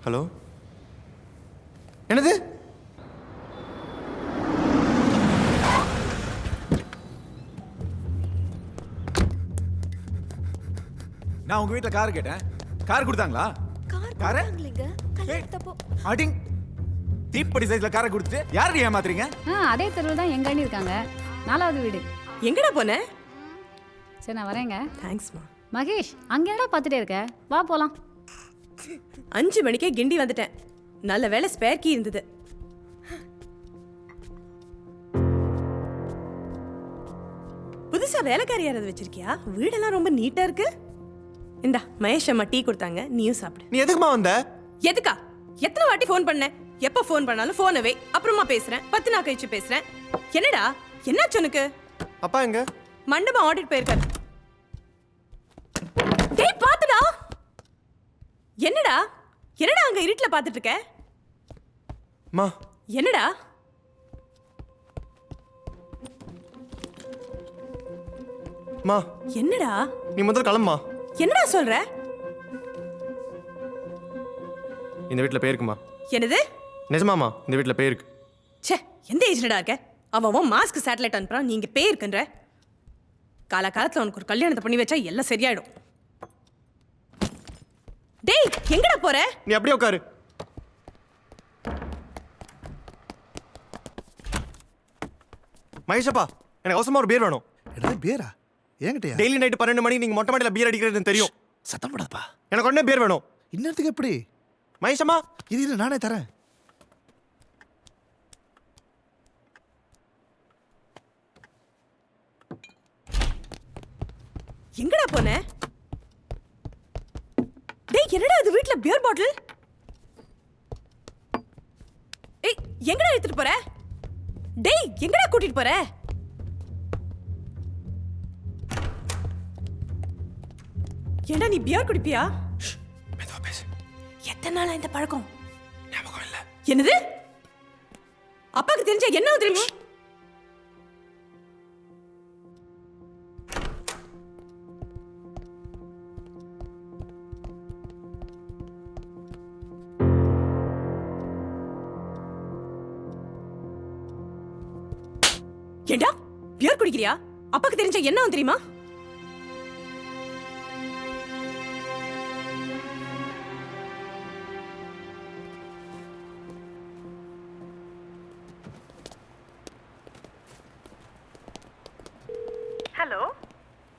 Hello, என்னது? நான் உங்க வீட்ல கார் கேட்டேன். கார் கொடுத்தாங்களா? கார் இல்லங்க. கல்யாணத்தப்போ அடிங் தீப்படி சைஸ்ல காரை கொடுத்துட்டு யாரை ஏமாத்துறீங்க? அதே தெருவில் தான் எங்க அண்ணி இருக்காங்க. 4வது வீடு. எங்கடா போன? சரி நான் வரேங்க. தேங்க்ஸ்மா. மகேஷ், அங்க என்னடா பார்த்துட்டே இருக்க? வா போலாம். 5 மணிக்கே கிண்டி வந்துட்டேன். நல்ல வேளை ஸ்பேர் கீ இருந்தது. புதுசா வேலைக்காரி யாராவது வச்சிருக்கியா? வீடெல்லாம் ரொம்ப நீட்டா இருக்கு. இந்தா மகேஷ் அம்மா டீ கொடுத்தாங்க, நீயும் சாப்பிடு. நீ எதுக்குமா வந்த? எதுக்கா? எத்தனை வாட்டி ஃபோன் பண்ணேன்? எப்ப ஃபோன் பண்ணாலும் போனவே அப்புறமா பேசுறேன், 10 நாள் கழிச்சு பேசுறேன். என்னடா என்னாச்சு உனக்கு? அப்பா எங்க? மண்டபம் ஆடிட் போயிருக்காரு. டேய் பாத்துடா. என்னடா என்னடா அங்க இருட்டுல பாத்துட்டு இருக்க? மா என்னடா? மா என்னடா? நீ முதல்ல கிளம்புமா. என்னடா சொல்ற? இந்த வீட்டில் பேருக்குமா? என்னது? நிஜமாமா, இந்த வீட்டில் பேருக்கு. ச்சே, எந்த ஏஜ்லடா இருக்க? அவன் மாஸ்க் சேட்டலைட் அனுப்புறான், நீங்க பே இருக்குன்ற. காலகாலத்துல உனக்கு ஒரு கல்யாணத்தை பண்ணி வச்சா எல்லாம் சரியாயிடும். டேய் எங்கடா போற? நீ அப்படியே உட்காரு. மகேஷப்பா, எனக்கு அவசரமா ஒரு பீர் வேணும். என்னது பீரா? ஏங்கிட்டயா? டெய்லி நைட்டு 12 மணிக்கு நீங்க மொட்டை மாடியில் பீர் அடிக்கிறதுன்னு தெரியும். சத்தம் போடாதப்பா. எனக்கு உடனே பீர் வேணும். இன்னத்துக்கு எப்படி? மகேஷம்மா, இது நானே தரேன். எங்கடா போன? டேய் என்னடா இது வீட்ல பியர் பாட்டில்? ஏய் எங்கடா எடுத்துட்டு போற? டேய் எங்கடா கூட்டிட்டு போற? ஏண்டா நீ பியர் குடிப்பியா? மெதுவா பேசு. எத்தனை நாளா இந்த பழக்கம்? ஞாபகம் இல்ல. என்னது? அப்பாக்கு தெரிஞ்சா என்ன தெரியுமா? ஏண்டா பியர் குடிக்கிறியா? அப்பாக்கு தெரிஞ்சா என்ன தெரியுமா? Hello,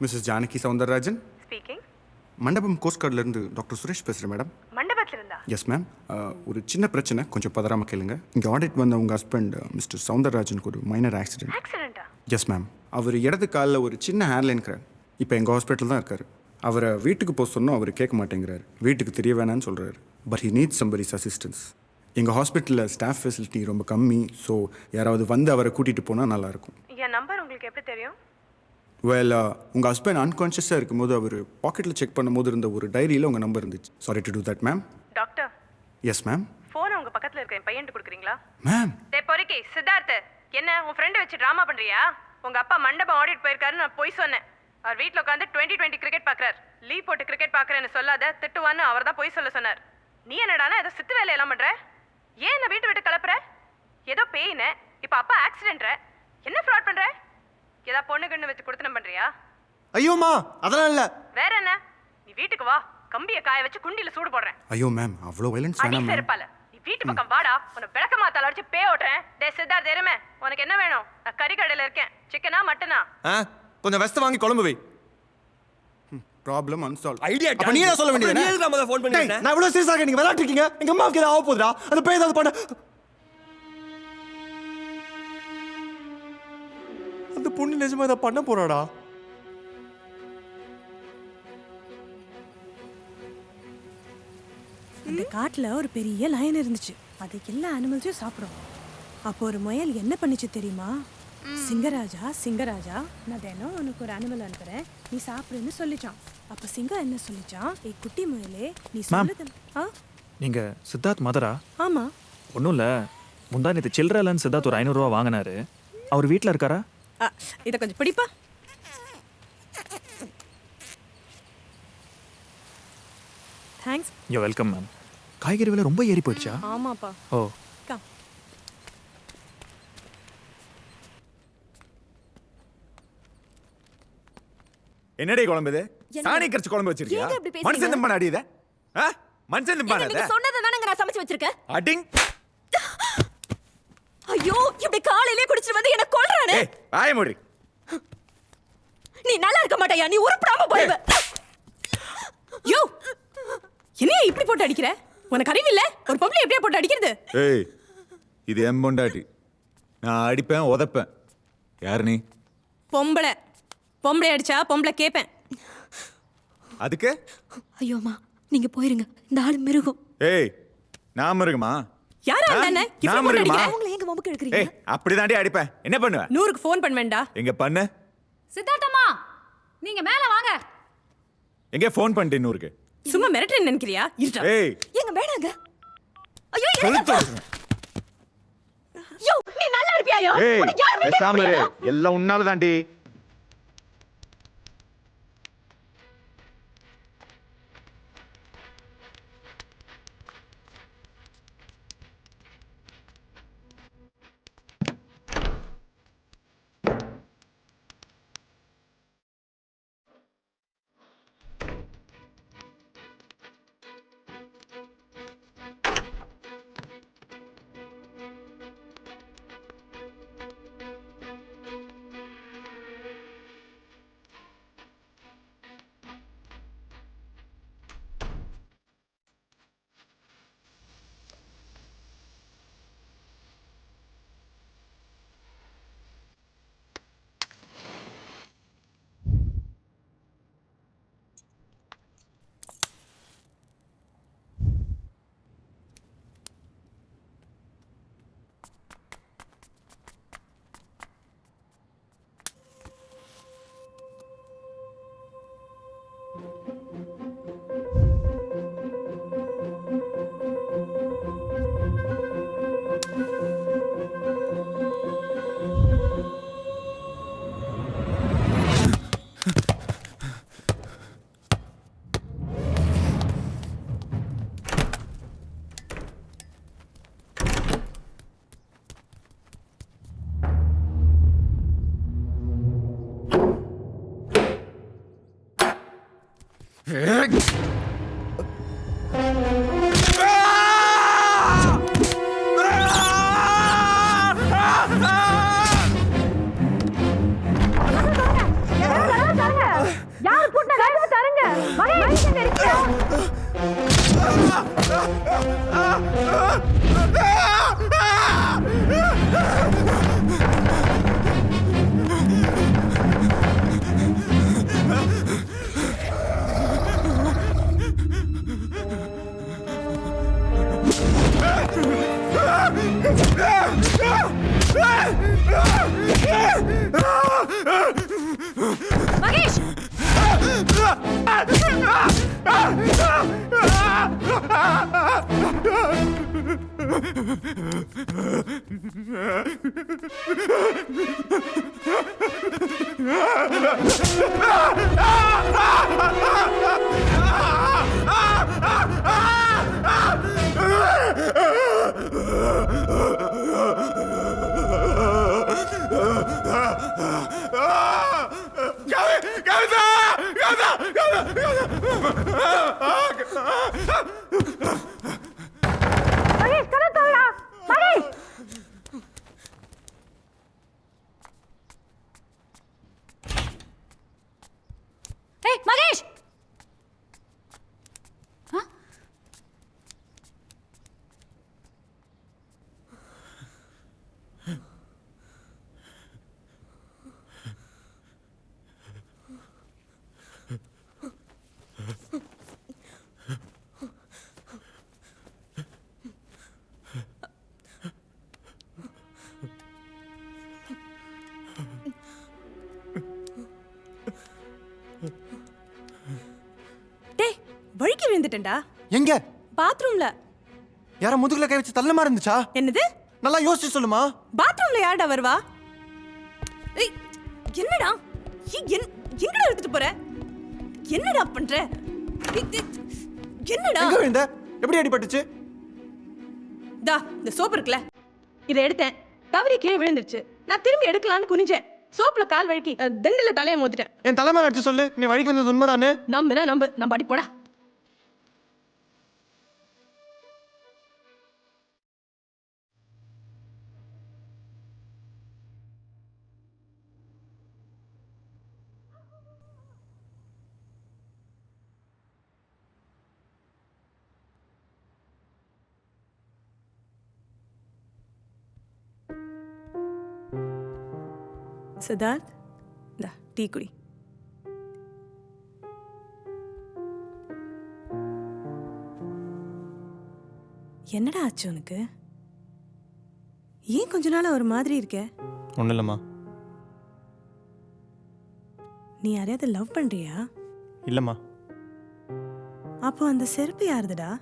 Mrs Janaki Soundararajan speaking. Mandapam coast கார்ட்லேருந்து டாக்டர் சுரேஷ் பேசுகிறேன் மேடம். மண்டபத்துல இருந்தா? Yes ma'am. ஒரு சின்ன பிரச்சனை, கொஞ்சம் பதறாமல் கேளுங்க. இங்கே ஆடிட் வந்த உங்கள் ஹஸ்பண்ட் மிஸ்டர் சவுந்தரராஜனுக்கு ஒரு மைனர் ஆக்சிடென்ட். ஆக்சிடென்ட்டா? Yes ma'am. அவர் இடது காலில் ஒரு சின்ன ஹேர்லைன் கிராக். இப்போ எங்கள் ஹாஸ்பிட்டல் தான் இருக்கார். அவரை வீட்டுக்கு போக சொன்னோம், அவர் கேட்க மாட்டேங்கிறார். வீட்டுக்கு தெரிய வேணான்னு சொல்கிறாரு. But he needs somebody's assistance. எங்கள் ஹாஸ்பிட்டலில் ஸ்டாஃப் ஃபெசிலிட்டி ரொம்ப கம்மி. ஸோ யாராவது வந்து அவரை கூட்டிகிட்டு போனால் நல்லாயிருக்கும். என் நம்பர் உங்களுக்கு எப்படி தெரியும்? வெல், உங்கள் ஹஸ்பண்ட் அன்கான்ஷியஸாக இருக்கும்போது அவர் பாக்கெட்டில் செக் பண்ணும்போது இருந்த ஒரு டைரியில் உங்கள் நம்பர் இருந்துச்சு. Sorry to do that ma'am. Doctor. Yes ma'am. Phone உங்க பக்கத்துல இருக்க என் பையன்ட்டு கொடுக்குறீங்களா? மேம். டேய் பொறுக்கி சித்தார்த், என்ன உன் ஃப்ரெண்ட் வச்சு ட்ராமா பண்றியா? உங்க அப்பா மண்டபம் ஆடிட் போயிருக்காருன்னு நான் போய் சொன்னேன். அவர் வீட்டில் உட்காந்து 2020 கிரிக்கெட் பார்க்குறாரு. லீவ் போட்டு கிரிக்கெட் பார்க்குறேன்னு சொல்லாத, திட்டுவான்னு அவர் தான் போய் சொல்ல சொன்னார். நீ என்னடானா ஏதோ சித்து வேலையெல்லாம் பண்ற? ஏன் என்ன வீட்டு விட்டு கிளப்புற? ஏதோ பேயின, இப்போ அப்பா ஆக்சிடென்ட்ற, என்ன ஃப்ராட் பண்ற? ஏதா பொண்ணுகன்னு வச்சு கொடுத்தனம் பண்றியா? ஐயோமா, அதெல்லாம் இல்ல. வேற என்ன? நீ வீட்டுக்கு வா, கம்பியை காய வச்சு குண்டில சூடு போடுறேன். ஐயோ மேம், அவ்வளோ வைலன்ஸ் வேணாம் மேம். செருப்பால நீ வீட்டு பக்கம் வாடா, உன்னை விளக்க மாத்தால அடிச்சு பே ஓட்டுறேன். டேய் சித்தார்த் எருமை, உனக்கு என்ன வேணும்? நான் கறி கடையில இருக்கேன். சிக்கனா மட்டனா? கொஞ்சம் வெஸ்ட் வாங்கி குழம்பு வை. Problem unsolved. ஐடியா அப்ப நீ என்ன சொல்ல வேண்டியது? நீ எதுக்கு நம்ம ஃபோன் பண்ணிட்டே? நான் இவ்வளவு சீரியஸா இருக்கேன், நீங்க விளையாட்டு இருக்கீங்க. எங்க அம்மாவுக்கு ஏதாவது ஆக போகுதுடா. அந்த பேய் ஏதாவது பண்ண. அந்த பொண்ணு நிஜமா இதை பண்ண போறாடா? அந்த காட்டுல ஒரு பெரிய லயன் இருந்துச்சு. அது எல்லா அனிமல்ஸையும் சாப்பிடும். அப்போ ஒரு முயல் என்ன பண்ணிச்சு தெரியுமா? சிங்கராஜா சிங்கராஜா, நான் தினம் உனக்கு ஒரு அனிமல் அனுப்புறேன், நீ சாப்பிடுன்னு சொல்லிச்சான். அப்ப சிங்கம் என்ன சொல்லிச்சான்? ஏய் குட்டி முயலே, நீ சொல்லுது. நீங்க சித்தார்த் மதரா? ஆமா. ஒன்றும் இல்லை, முந்தா நேற்று சில்லறலன்னு சித்தார்த் ஒரு 500 ரூபா வாங்கினாரு. அவர் வீட்டில் இருக்காரா? இதை கொஞ்சம் பிடிப்பா. தேங்க்ஸ். You welcome ma'am. காய்கறி விலை ரொம்ப ஏறி போயிடுச்சா? ஆமாப்பா. ஓ. என்னடி குழம்பு இது? சாணி கரைச்சு குழம்பு வச்சிருக்கியா? மனுஷன் தம்பன அடி இத? மனுஷன் தம்பன அத? நீங்க சொன்னத தானங்க நான் சமைச்சு வச்சிருக்கேன். அடிங். ஐயோ, இப்படி காலையிலே குடிச்சிட்டு வந்து என்ன கொல்றானே. ஏய், வாயை மூடி. நீ நல்லா இருக்க மாட்டயா? நீ உருப்படாம போய்வ. யோ. என்னைய இப்படி போட்டு அடிக்கிற? உனக்கு அறிவு இல்ல? ஒரு பொம்பளை எப்படியே போட்டு அடிக்கிறது? ஏய், இது என் பொண்டாட்டி. நான் அடிப்பேன், உதைப்பேன். யார் நீ? பொம்பளை. பொம்பளை அடிச்சா பொம்பளை கேப்பேன். அதுக்கு? ஐயோமா, நீங்க போயிருங்க. இந்த ஆளு மிருகம். ஏய், நான் மிருகமா? யாரா அண்ணே? நான் மிருகமா? அவங்கள எங்க மம்புக்கு எடுக்கறீங்க? ஏய், அப்படிதாண்டி அடிப்பேன். என்ன பண்ணுவ? 100க்கு ஃபோன் பண்ணுவேன்டா. எங்க பண்ணு? சித்தார்த்தம்மா நீங்க மேல வாங்க. எங்க ஃபோன் பண்ணிட்டு 100க்கு? சும்மா மிரட்டறேன்னு நினைக்கிறியா? இருடா. ஏய், எங்க வேணாங்க. ஐயோ, சொல்லுங்க. யோ, நீ நல்லா இருப்பியாயோ? ஏய், உனக்கு யார் பேசாம இரு. எல்லாம் உன்னால தாண்டி. வழுக்கி விழுந்துட்டேன்டா. எங்க? பாத்ரூம்ல. யார முதுகுல கை வச்சு தள்ள மாதிரி இருந்துச்சா? என்னது? நல்லா யோசிச்சு சொல்லுமா. பாத்ரூம்ல யாரடா வருவா? ஏய், என்னடா? எங்கடா எடுத்துட்டு போற? என்னடா பண்ற? என்னடா? எங்க விழுந்த? எப்படி அடிபட்டுச்சு? தா இந்த சோப்பு இருக்குல்ல, இதை எடுத்தேன், தவறி கீழே விழுந்துருச்சு. நான் திரும்பி எடுக்கலான்னு குனிஞ்சேன், சோப்புல கால் வழுக்கி தண்டில தலையை மோதிட்டேன். என் தலைமையில அடிச்சு சொல்லு, நீ வழிக்கு வந்தது உண்மைதானே? நம்புனா நம்பு, நம்ம அடி போடா. சித்தார்த், இந்த டீ குடி. என்னடா ஆச்சு உனக்கு? ஏன் கொஞ்ச நாள் ஒரு மாதிரி இருக்க? ஒன்றும் இல்லைம்மா. நீ யாரையாவது லவ் பண்றியா? இல்லைம்மா. அப்போ அந்த செருப்பு யாருதுடா?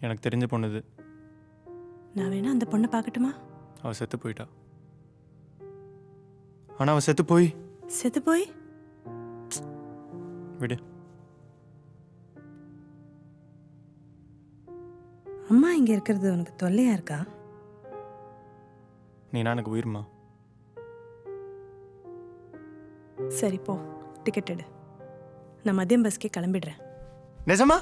எனக்கு தெரிஞ்ச பொண்ணுது. நான் வேணா அந்த பொண்ணை பார்க்கட்டுமா? அவள் செத்து போயிட்டா. ஆனால் அவள் செத்து போய் விடு. அம்மா இங்க இருக்கிறது உனக்கு தொல்லையா இருக்கா? நீனா எனக்கு உயிர்மா. சரி போ, டிக்கெட் எடு, நான் மதியம் பஸ்க்கே கிளம்பிடுறேன். நிஜமா?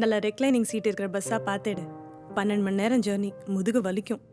நல்ல ரெக்லைனிங் சீட் இருக்கிற பஸ்ஸாக பார்த்துடு. 12 மணி நேரம் ஜேர்னி, முதுகு வலிக்கும்.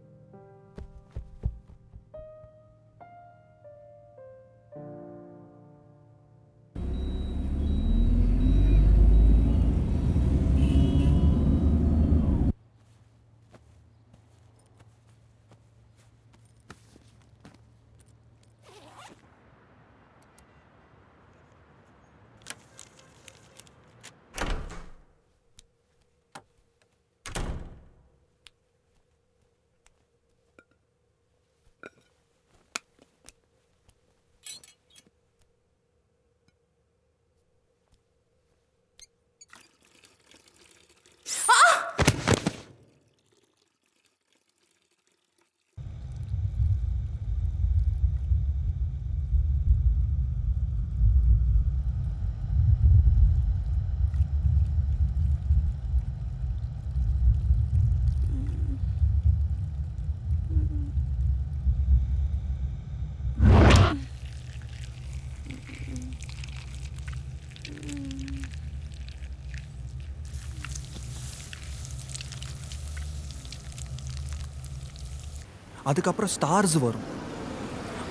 அதுக்கப்புறம் ஸ்டார்ஸ் வரும்,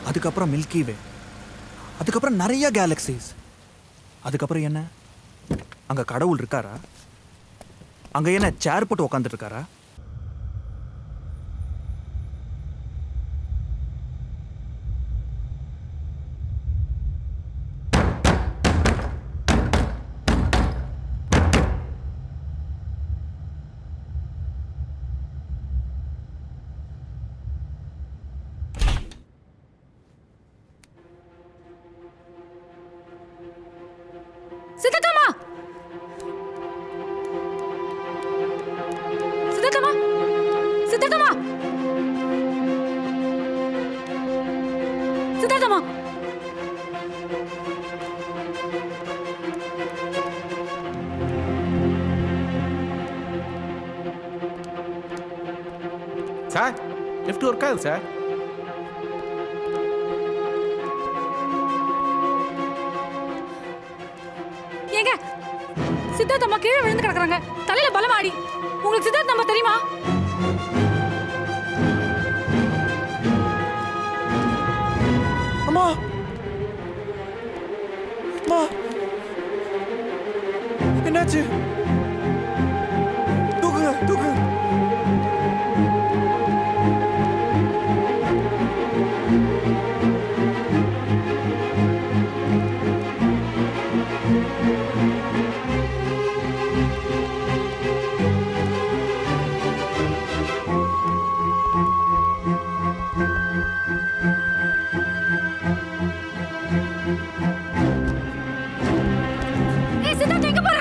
அதுக்கப்புறம் மில்கி வே, அதுக்கப்புறம் நிறைய கேலக்சிஸ். அதுக்கப்புறம் என்ன, அங்கே கடவுள் இருக்காரா? அங்கே என்ன சேர் போட்டு உக்காந்துட்டு இருக்காரா? Chittemma, Chittemma, Chittemma, Chittemma. Sir, lift work ஆகுது சார். ஏங்க, சித்தார்த் அம்மா கீழே விழுந்து கிடக்குறாங்க, தலையில பலமாடி. உங்களுக்கு சித்தார்த் அம்மா தெரியுமா? அம்மா, அம்மா, என்னாச்சு? தூக்குங்க, தூக்குங்க. ஏய் சித்தார்த், எங்க போற?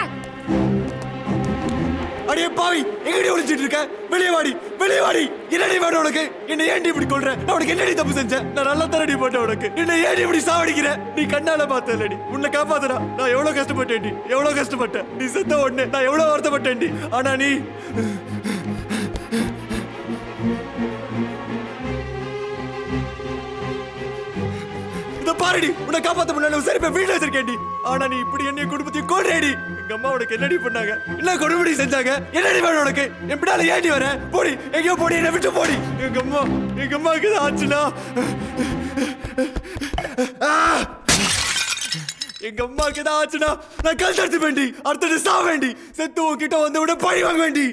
அடியே பாவி, எங்கடி ஒளிச்சிட்டு இருக்க? வெளியே வாடி வெளியே வாடி. என்னடி வேணும் உனக்கு? என்ன ஏன்டி இப்படி கொல்ற? நான் உனக்கு என்னடி தப்பு செஞ்சேன்? நான் நல்லா தரடி போட்டேன் உனக்கு. என்ன ஏன்டி இப்படி சாவடிக்கிற? நீ கண்ணால பார்த்தலடி. உன்னை காப்பாத்துறா. நான் எவ்வளவு கஷ்டப்பட்டேன்டி, எவ்வளவு கஷ்டப்பட்டேன். நீ செத்த உடனே நான் எவ்வளவு வருத்தப்பட்டேன்டி. ஆனா நீ பாருடி, உன்னை காப்பாத்த முடியல. சரி போய் வீட்டுல வச்சிருக்கேன்டி. ஆனா நீ இப்படி என்ன குடும்பத்தையும் கொல்றேடி. எங்க அம்மா உனக்கு என்னடி பண்ணாங்க? என்ன கொடுபடி செஞ்சாங்க? என்னடி வேணும் உனக்கு? என் பின்னால ஏன்டி வர? போடி, எங்கேயோ போடி, என்ன விட்டு போடி. எங்க அம்மாவுக்கு ஏதாவது ஆச்சுன்னா எங்க அம்மாவுக்கு ஏதாவது ஆச்சுன்னா நான் கல் தடுத்து வேண்டி, அடுத்தது சாக வேண்டி, செத்து உன்கிட்ட வந்து விட பழி வாங்க வேண்டி.